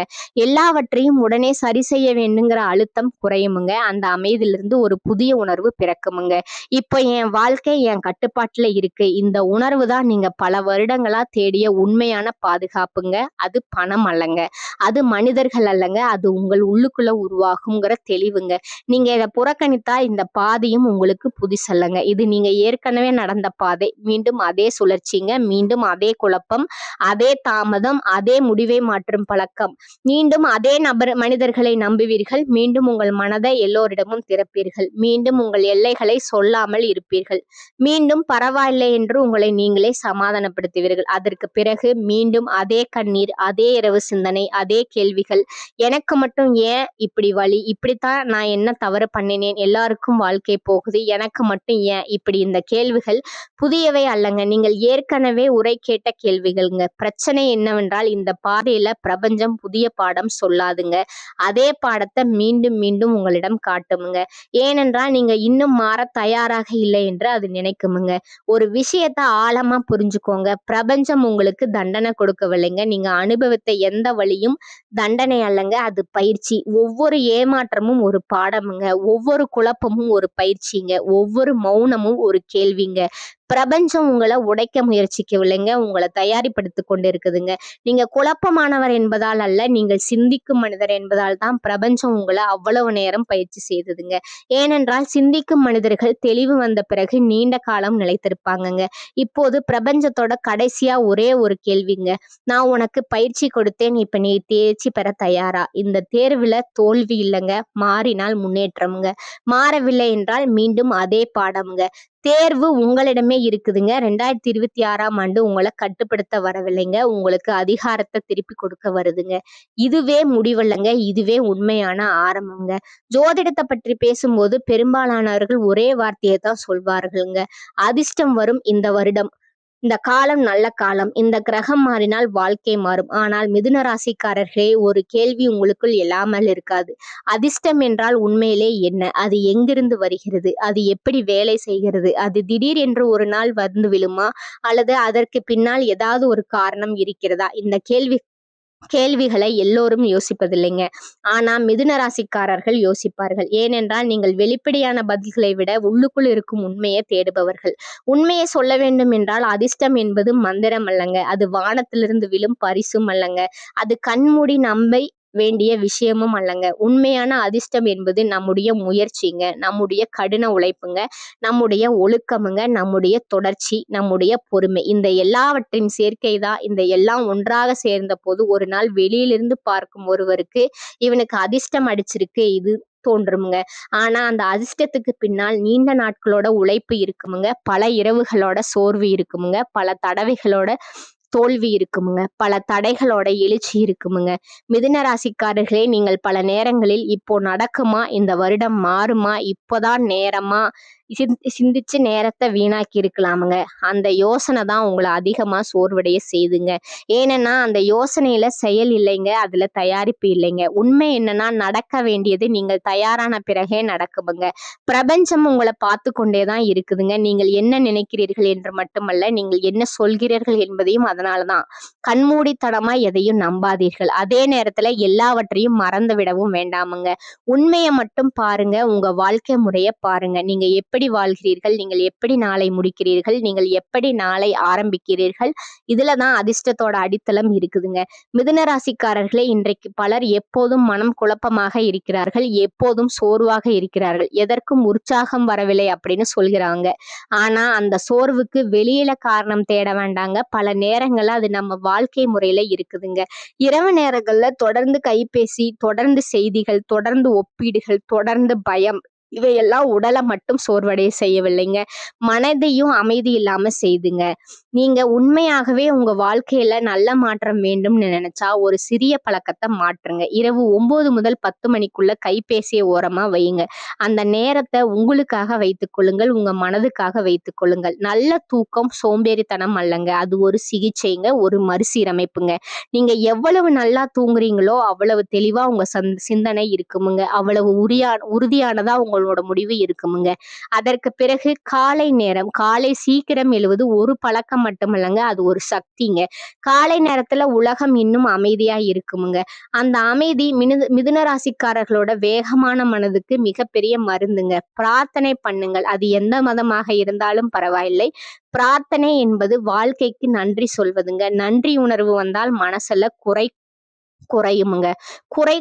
எல்லாவற்றையும் உடனே சரி செய்ய வேண்டுங்கிற அழுத்தம் குறையுமுங்க. அந்த அமைதியிலிருந்து ஒரு புதிய உணர்வு பிறக்குமுங்க. இப்போ என் வாழ்க்கை என் கட்டுப்பாட்டுல இருக்கு. இந்த உணர்வு தான் நீங்க பல வருடங்களா தேடிய உண்மையான பாதுகாப்புங்க. அது பணம் அல்லங்க, அது மனிதர்கள் அல்லங்க, அது உங்கள் உள்ளுக்குள்ள உருவாகுங்கிற தெளிவுங்க. நீங்க இதை புறக்கணித்தா இந்த பாதையும் உங்களுக்கு புதுசல்லங்க. இது நீங்க ஏற்கனவே நடந்த பாதை. மீண்டும் அதே சுழற்சிங்க, மீண்டும் அதே குழப்பம், அதே தாமதம், அதே முடிவை மாற்றும் பழக்கம். மீண்டும் அதே மனிதர்களை நம்புவீர்கள். மீண்டும் உங்கள் மனதை எல்லோரிடமும் திறப்பீர்கள். மீண்டும் உங்கள் எல்லைகளை சொல்லாமல் இருப்பீர்கள். மீண்டும் பரவாயில்லை என்று உங்களை நீங்களே சமாதானப்படுத்துவீர்கள். அதற்கு பிறகு மீண்டும் அதே கண்ணீர், அதே இரவு சிந்தனை, அதே கேள்விகள். எனக்கு மட்டும் ஏன் இப்படி வலி? இப்படித்தான் நான் என்ன தவறு பண்ணினேன்? எல்லாருக்கும் வாழ்க்கை போகுது, எனக்கு மட்டும் ஏன் இப்படி? இந்த கேள்விகள் புதியவை அல்லங்க. நீங்கள் ஏற்கனவே உரை கேட்ட கேள்விகள்ங்க. பிரச்சனை என்னவென்றால் இந்த பாதையில பிரபஞ்சம் புதிய பாடம் சொல்லாதுங்க. அதே பாடத்தை மீண்டும் மீண்டும் உங்களிடம் காட்டுமுங்க. ஏனென்றால் நீங்க இன்னும் மாற தயாராக இல்லை என்று அது நினைக்குமுங்க. ஒரு விஷயத்த ஆழமா புரிஞ்சுக்கோங்க. பிரபஞ்சம் உங்களுக்கு தண்டனை கொடுக்கவில்லைங்க. நீங்க அனுபவித்த எந்த வழியும் தண்டனை அல்லங்க, அது பயிற்சி. ஒவ்வொரு ஏமாற்றமும் ஒரு பாடமுங்க, ஒவ்வொரு குழப்பமும் ஒரு பயிற்சிங்க, ஒவ்வொரு மௌனமும் ஒரு கேள்விங்க. பிரபஞ்சம் உங்களை உடைக்க முயற்சிக்கவில்லைங்க, உங்களை தயாரிப்படுத்தி கொண்டு இருக்குதுங்க. நீங்க குழப்பமானவர் என்பதால் அல்ல, நீங்கள் சிந்திக்கும் மனிதர் என்பதால் தான் பிரபஞ்சம் உங்களை அவ்வளவு நேரம் பயிற்சி செய்ததுங்க. ஏனென்றால் சிந்திக்கும் மனிதர்கள் தெளிவு வந்த பிறகு நீண்ட காலம் நிலைத்திருப்பாங்கங்க. இப்போது பிரபஞ்சத்தோட கடைசியா ஒரே ஒரு கேள்விங்க. நான் உனக்கு பயிற்சி கொடுத்தேன், இப்ப நீ தேர்ச்சி பெற தயாரா? இந்த தேர்வுல தோல்வி இல்லைங்க, மாறினால் முன்னேற்றம்ங்க. மாறவில்லை என்றால் மீண்டும் அதே பாடம்ங்க. தேர்வு உங்களிடமே இருக்குதுங்க. 2026ஆம் ஆண்டு உங்களை கட்டுப்படுத்த வரவில்லைங்க, உங்களுக்கு அதிகாரத்தை திருப்பி கொடுக்க வருதுங்க. இதுவே முடிவல்லங்க, இதுவே உண்மையான ஆரம்பம்ங்க. ஜோதிடத்தை பற்றி பேசும்போது பெரும்பாலானவர்கள் ஒரே வார்த்தையை தான் சொல்வார்களுங்க. அதிர்ஷ்டம் வரும் இந்த வருடம், இந்த காலம் நல்ல காலம், இந்த கிரகம் மாறினால் வாழ்க்கை மாறும். ஆனால் மிதுன ராசிக்காரர்களே, ஒரு கேள்வி உங்களுக்குள் எழாமல் இருக்காது. அதிர்ஷ்டம் என்றால் உண்மையிலே என்ன? அது எங்கிருந்து வருகிறது? அது எப்படி வேலை செய்கிறது? அது திடீர் என்று ஒரு நாள் வந்து விழுமா, அல்லது அதற்கு பின்னால் ஏதாவது ஒரு காரணம் இருக்கிறதா? இந்த கேள்விகளை எல்லோரும் யோசிப்பதில்லைங்க. ஆனா மிதுன ராசிக்காரர்கள் யோசிப்பார்கள். ஏனென்றால் நீங்கள் வெளிப்படையான பதில்களை விட உள்ளுக்குள் இருக்கும் உண்மையை தேடுபவர்கள். உண்மையை சொல்ல வேண்டும் என்றால் அதிர்ஷ்டம் என்பது மந்திரம் அல்லங்க, அது வானத்திலிருந்து விழும் பரிசும் அல்லங்க, அது கண்மூடி நம்பை வேண்டிய விஷயமும் அல்லங்க. உண்மையான அதிர்ஷ்டம் என்பது நம்முடைய முயற்சிங்க, நம்முடைய கடின உழைப்புங்க, நம்முடைய ஒழுக்கமுங்க, நம்முடைய தொடர்ச்சி, நம்முடைய பொறுமை. இந்த எல்லாவற்றின் சேர்க்கை தான். இந்த எல்லாம் ஒன்றாக சேர்ந்த போது ஒரு நாள் வெளியிலிருந்து பார்க்கும் ஒருவருக்கு இவனுக்கு அதிர்ஷ்டம் அடிச்சிருக்கு இது தோன்றுமுங்க. ஆனா அந்த அதிர்ஷ்டத்துக்கு பின்னால் நீண்ட நாட்களோட உழைப்பு இருக்குமுங்க, பல இரவுகளோட சோர்வு இருக்குமுங்க, பல தடவைகளோட தோல்வி இருக்குமுங்க, பல தடைகளோட எழுச்சி இருக்குமுங்க. மிதுன ராசிக்காரர்களே, நீங்கள் பல நேரங்களில் இப்போ நடக்குமா, இந்த வருடம் மாறுமா, இப்போதான் நேரமா சிந்திச்சு நேரத்தை வீணாக்கி இருக்கலாமுங்க. அந்த யோசனை தான் உங்களை அதிகமா சோர்வடைய செய்துங்க. ஏன்னா அந்த யோசனையில செயல் இல்லைங்க, அதுல தயாரிப்பு இல்லைங்க. உண்மை என்னன்னா நடக்க வேண்டியது நீங்கள் தயாரான பிறகே நடக்குமுங்க. பிரபஞ்சம் உங்களை பார்த்து கொண்டேதான் இருக்குதுங்க. நீங்கள் என்ன நினைக்கிறீர்கள் என்று மட்டுமல்ல, நீங்கள் என்ன சொல்கிறீர்கள் என்பதையும். அதனாலதான் கண்மூடித்தனமா எதையும் நம்பாதீர்கள். அதே நேரத்துல எல்லாவற்றையும் மறந்து விடவும் வேண்டாமுங்க. உண்மையை மட்டும் பாருங்க, உங்க வாழ்க்கை முறைய பாருங்க. நீங்க எப்படி வாழ்கிறீர்கள், நீங்கள் எப்படி நாளை முடிக்கிறீர்கள், நீங்கள் எப்படி நாளை ஆரம்பிக்கிறீர்கள், இதுலதான் அதிர்ஷ்டத்தோட அடித்தளம் இருக்குதுங்க. மிதுன ராசிக்காரர்களே, இன்றைக்கு பலர் எப்போதும் மனம் குழப்பமாக இருக்கிறார்கள், எப்போதும் சோர்வாக இருக்கிறார்கள், எதற்கும் உற்சாகம் வரவில்லை அப்படின்னு சொல்கிறாங்க. ஆனா அந்த சோர்வுக்கு வெளியில காரணம் தேட வேண்டாங்க. பல நேரங்கள்ல அது நம்ம வாழ்க்கை முறையில இருக்குதுங்க. இரவு நேரங்கள்ல தொடர்ந்து கைபேசி, தொடர்ந்து செய்திகள், தொடர்ந்து ஒப்பீடுகள், தொடர்ந்து பயம், இவையெல்லாம் உடலை மட்டும் சோர்வடைய செய்யவில்லைங்க, மனதையும் அமைதி இல்லாம செய்துங்க. நீங்க உண்மையாகவே உங்க வாழ்க்கையில நல்ல மாற்றம் வேண்டும்னு நினைச்சா ஒரு சிறிய பழக்கத்தை மாற்றுங்க. இரவு 9 முதல் 10 மணிக்குள்ள கைபேசியை ஓரமா வையுங்க. அந்த நேரத்தை உங்களுக்காக வைத்துக் கொள்ளுங்கள், உங்க மனதுக்காக வைத்துக் கொள்ளுங்கள். நல்ல தூக்கம் சோம்பேறித்தனம் அல்லங்க, அது ஒரு சிகிச்சைங்க, ஒரு மறுசீரமைப்புங்க. நீங்க எவ்வளவு நல்லா தூங்குறீங்களோ அவ்வளவு தெளிவா உங்க சிந்தனை இருக்குமுங்க, அவ்வளவு உறுதியானதா உங்களோட முடிவு இருக்குமுங்க. அதற்கு பிறகு காலை நேரம், காலை சீக்கிரம் எழுவது ஒரு பழக்கம் மட்டுமல்லங்க, அது ஒரு சக்திங்க. காலை நேரத்துல உலகம் இன்னும் அமைதியா இருக்குமுங்க. அந்த அமைதி மிதுன ராசிக்காரர்களோட வேகமான மனதுக்கு மிகப்பெரிய மருந்துங்க. பிரார்த்தனை பண்ணுங்கள், அது எந்த மதமாக இருந்தாலும் பரவாயில்லை. பிரார்த்தனை என்பது வாழ்க்கைக்கு நன்றி சொல்வதுங்க. நன்றி உணர்வு வந்தால் மனசுல குறையுமுங்க.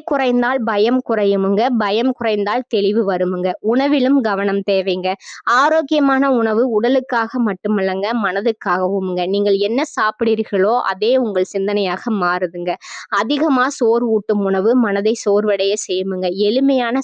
குறைந்தால் பயம் குறையுமுங்க. பயம் குறைந்தால் தெளிவு வருமுங்க. உணவிலும் கவனம் தேவைங்க. ஆரோக்கியமான உணவு உடலுக்காக மட்டுமல்லங்க, மனதுக்காகவும்ங்க. நீங்கள் என்ன சாப்பிடுறீர்களோ அதே உங்கள் சிந்தனையாக மாறுதுங்க. அதிகமா சோறு ஊட்டும் உணவு மனதை சோர்வடைய செய்யுமுங்க. எளிமையான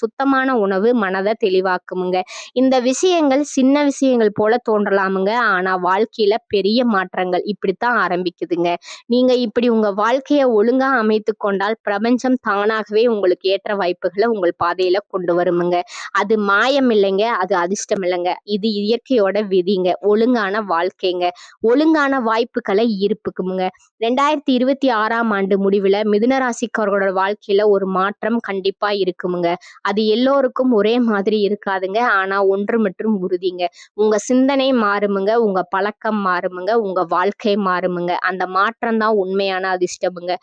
சுத்தமான உணவு மனதை தெளிவாக்குமுங்க. இந்த விஷயங்கள் சின்ன விஷயங்கள் போல தோன்றலாமுங்க, ஆனா வாழ்க்கையில பெரிய மாற்றங்கள் இப்படித்தான் ஆரம்பிக்குதுங்க. நீங்க இப்படி உங்க வாழ்க்கைய ஒழுங்கா அமைத்து கொண்டால் பிரபஞ்சம் தானாகவே உங்களுக்கு ஏற்ற வாய்ப்புகளை உங்கள் பாதையில கொண்டு வருமுங்க. அது மாயம் இல்லைங்க, அது அதிர்ஷ்டம் இல்லைங்க, இது இயற்கையோட விதிங்க. ஒழுங்கான வாழ்க்கைங்க, ஒழுங்கான வாய்ப்புகளை ஈர்ப்புக்குமுங்க. 2026 முடிவுல மிதுன ராசிக்காரர்களோட வாழ்க்கையில ஒரு மாற்றம் கண்டிப்பா இருக்குமுங்க. அது எல்லோருக்கும் ஒரே மாதிரி இருக்காதுங்க, ஆனா ஒன்று மற்றும் உறுதிங்க. உங்க சிந்தனை மாறுமுங்க, உங்க பழக்கம் மாறுமுங்க, உங்க வாழ்க்கை மாறுமுங்க. அந்த மாற்றம் தான் உண்மையான அதிர்ஷ்டமுங்க.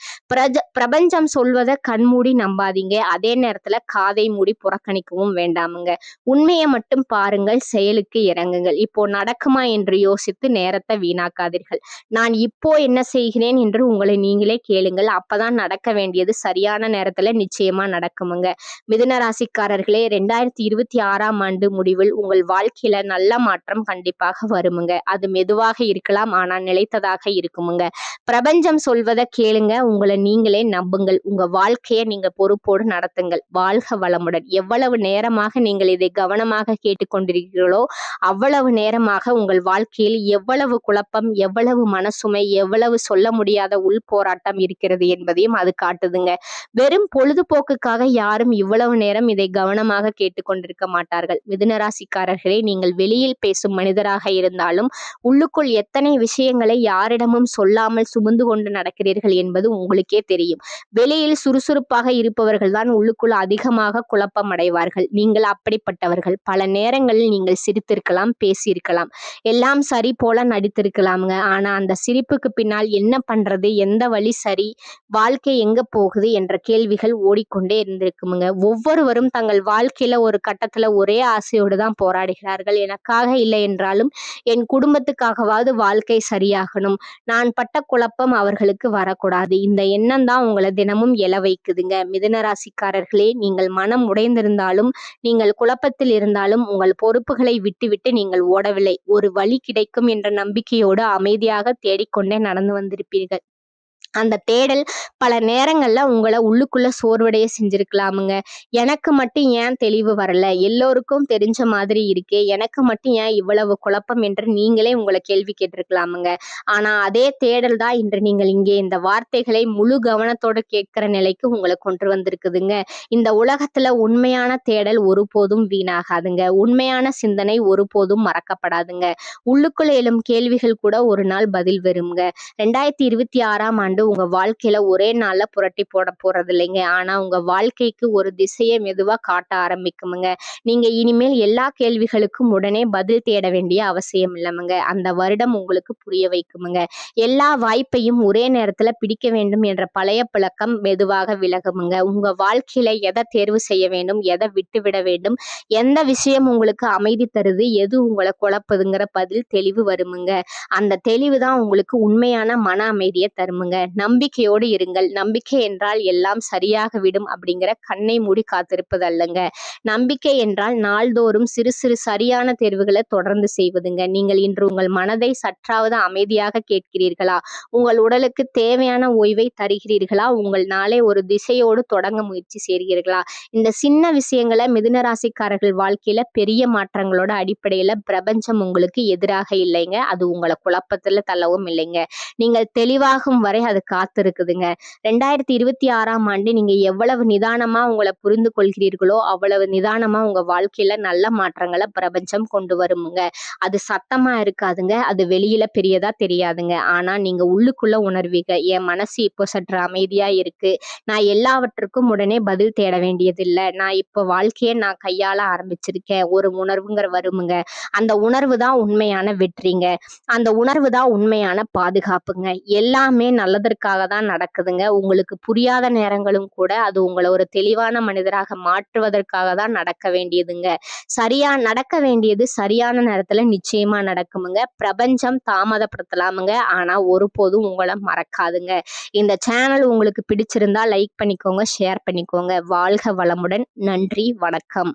பிரபஞ்சம் சொல்வதை கண்மூடி நம்பாதீங்க, அதே நேரத்துல காதை மூடி புறக்கணிக்கவும் வேண்டாமுங்க. உண்மையை மட்டும் பாருங்கள், செயலுக்கு இறங்குங்கள். இப்போ நடக்குமா என்று யோசித்து நேரத்தை வீணாக்காதீர்கள். நான் இப்போ என்ன செய்கிறேன் என்று உங்களை நீங்களே கேளுங்கள். அப்பதான் நடக்க வேண்டியது சரியான நேரத்துல நிச்சயமா நடக்குமுங்க. மிதுன ராசிக்காரர்களே, 2026 முடிவில் உங்கள் வாழ்க்கையில நல்ல மாற்றம் கண்டிப்பாக வருமுங்க. அது மெதுவாக இருக்கலாம், ஆனா நிலைத்ததாக இருக்குமுங்க. பிரபஞ்சம் சொல்வதை கேளுங்க, உங்களை நீங்களே நம்புங்கள். உங்க வாழ்க்கையை நீங்க பொறுப்போடு நடத்துங்கள். வாழ்க வளமுடன். எவ்வளவு நேரமாக நீங்கள் இதை கவனமாக கேட்டுக்கொண்டிருக்கிறீர்களோ அவ்வளவு நேரமாக உங்கள் வாழ்க்கையில் எவ்வளவு குழப்பம், எவ்வளவு மனசுமை, எவ்வளவு சொல்ல முடியாத உள் போராட்டம் இருக்கிறது என்பதையும் அது காட்டுதுங்க. வெறும் பொழுதுபோக்குக்காக யாரும் இவ்வளவு நேரம் இதை கவனமாக கேட்டுக்கொண்டிருக்க மாட்டார்கள். மிதுனராசிக்காரர்களே, நீங்கள் வெளியில் பேசும் மனிதராக இருந்தாலும் உள்ளுக்குள் எத்தனை விஷயங்களை யாரிடமும் சொல்லாமல் சுமந்து கொண்டு நடக்கிறீர்கள் என்பது உங்களுக்கே தெரியும். வெளியில் சுறுசுறுப்பாக இருப்பவர்கள் தான் உள்ளுக்குள் அதிகமாக குழப்பம் அடைவார்கள். நீங்கள் அப்படிப்பட்டவர்கள். பல நேரங்களில் நீங்கள் சிரித்திருக்கலாம், பேசியிருக்கலாம், எல்லாம் சரி போல நடித்திருக்கலாமுங்க. ஆனா அந்த சிரிப்புக்கு பின்னால் என்ன பண்றது, எந்த வழி சரி, வாழ்க்கை எங்க போகுது என்ற கேள்விகள் ஓடிக்கொண்டே இருந்திருக்குமுங்க. ஒவ்வொருவரும் தங்கள் வாழ்க்கையில ஒரு கட்டத்துல ஒரே ஆசையோடு தான் போராடுகிறார்கள். எனக்காக இல்லை என்றாலும் என் குடும்பத்துக்காகவாவது வாழ்க்கை சரியாகணும், நான் பட்ட குழப்பம் அவர்களுக்கு வரக்கூடாது. இந்த எண்ணம் தான் உங்களை தினமும் எழ வைக்குதுங்க. மிதுன ராசிக்காரர்களே, நீங்கள் மனம் உடைந்திருந்தாலும், நீங்கள் குழப்பத்தில் இருந்தாலும் உங்கள் பொறுப்புகளை விட்டுவிட்டு நீங்கள் ஓடவில்லை. ஒரு வழி கிடைக்கும் என்ற நம்பிக்கையோடு அமைதியாக தேடிக்கொண்டே நடந்து வந்திருப்பீர்கள். அந்த தேடல் பல நேரங்கள்ல உங்களை உள்ளுக்குள்ள சோர்வடைய செஞ்சிருக்கலாமுங்க. எனக்கு மட்டும் ஏன் தெளிவு வரல, எல்லோருக்கும் தெரிஞ்ச மாதிரி இருக்கே, எனக்கு மட்டும் ஏன் இவ்வளவு குழப்பம் என்று நீங்களே உங்களை கேள்வி கேட்டிருக்கலாமுங்க. ஆனா அதே தேடல் தான் இன்று நீங்கள் இங்கே இந்த வார்த்தைகளை முழு கவனத்தோடு கேட்கிற நிலைக்கு உங்களை கொண்டு வந்திருக்குதுங்க. இந்த உலகத்துல உண்மையான தேடல் ஒருபோதும் வீணாகாதுங்க. உண்மையான சிந்தனை ஒருபோதும் மறக்கப்படாதுங்க. உள்ளுக்குள்ள எழும் கேள்விகள் கூட ஒரு நாள் பதில் வருங்க. 2026 உங்க வாழ்க்கையில ஒரே நாள்ல புரட்டி போட போறது இல்லைங்க. ஆனா உங்க வாழ்க்கைக்கு ஒரு திசையை மெதுவா காட்ட ஆரம்பிக்குமுங்க. நீங்க இனிமேல் எல்லா கேள்விகளுக்கும் உடனே பதில் தேட வேண்டிய அவசியம் இல்லைமுங்க. அந்த வருடம் உங்களுக்கு புரிய வைக்குமுங்க. எல்லா வாய்ப்பையும் ஒரே நேரத்துல பிடிக்க வேண்டும் என்ற பழைய பழக்கம் மெதுவாக விலகுமுங்க. உங்க வாழ்க்கையில எதை தேர்வு செய்ய வேண்டும், எதை விட்டுவிட வேண்டும், எந்த விஷயம் உங்களுக்கு அமைதி தருது, எது உங்களை குழப்புதுங்கிற பதில் தெளிவு வருமுங்க. அந்த தெளிவு தான் உங்களுக்கு உண்மையான மன அமைதியை தருமுங்க. நம்பிக்கையோடு இருங்கள். நம்பிக்கை என்றால் எல்லாம் சரியாக விடும் அப்படிங்கிற கண்ணை மூடி காத்திருப்பது அல்லங்க. நம்பிக்கை என்றால் நாள்தோறும் சிறு சிறு சரியான தேர்வுகளை தொடர்ந்து செய்வதுங்க. நீங்கள் இன்று உங்கள் மனதை சற்றாவது அமைதியாக கேட்கிறீர்களா? உங்கள் உடலுக்கு தேவையான ஓய்வை தருகிறீர்களா? உங்கள் நாளை ஒரு திசையோடு தொடங்க முயற்சி செய்கிறீர்களா? இந்த சின்ன விஷயங்களை மிதுன ராசிக்காரர்கள் வாழ்க்கையில பெரிய மாற்றங்களோட அடிப்படையில பிரபஞ்சம் உங்களுக்கு எதிராக இல்லைங்க. அது உங்களை குழப்பத்துல தள்ளவும் இல்லைங்க. நீங்கள் தெளிவாகும் வரை அது காத்திருக்குதுங்க. 2026ஆம் ஆண்டு நீங்க எவ்வளவு நிதானமா உங்களை புரிந்து கொள்கிறீர்களோ அவ்வளவு நிதானமா உங்க வாழ்க்கையில நல்ல மாற்றங்களை பிரபஞ்சம் கொண்டு வருமுங்க. அது சத்தமா இருக்காதுங்க, அது வெளியில பெரியதா தெரியாதுங்க. ஆனா நீங்க உள்ளுக்குள்ள உணர்வீங்க, என் மனசு இப்போ சற்று அமைதியா இருக்கு, நான் எல்லாவற்றுக்கும் உடனே பதில் தேட வேண்டியதில்லை, நான் இப்போ வாழ்க்கையை நான் கையாள ஆரம்பிச்சிருக்கேன், ஒரு உணர்வுங்கிற வருமுங்க. அந்த உணர்வு தான் உண்மையான வெற்றிங்க. அந்த உணர்வு தான் உண்மையான பாதுகாப்புங்க. எல்லாமே நல்லதற்காக தான் நடக்குதுங்க. உங்களுக்கு புரியாத நேரங்களும் கூட அது உங்களை ஒரு தெளிவான மனிதராக மாற்றுவதற்காக தான் நடக்க வேண்டியதுங்க. நடக்க வேண்டியது சரியான நேரத்துல நிச்சயமா நடக்குமுங்க. பிரபஞ்சம் தாமதப்படுத்தலாமுங்க, ஆனா ஒருபோதும் உங்களை மறக்காதுங்க. இந்த சேனல் உங்களுக்கு பிடிச்சிருந்தா லைக் பண்ணிக்கோங்க, ஷேர் பண்ணிக்கோங்க. வாழ்க வளமுடன். நன்றி, வணக்கம்.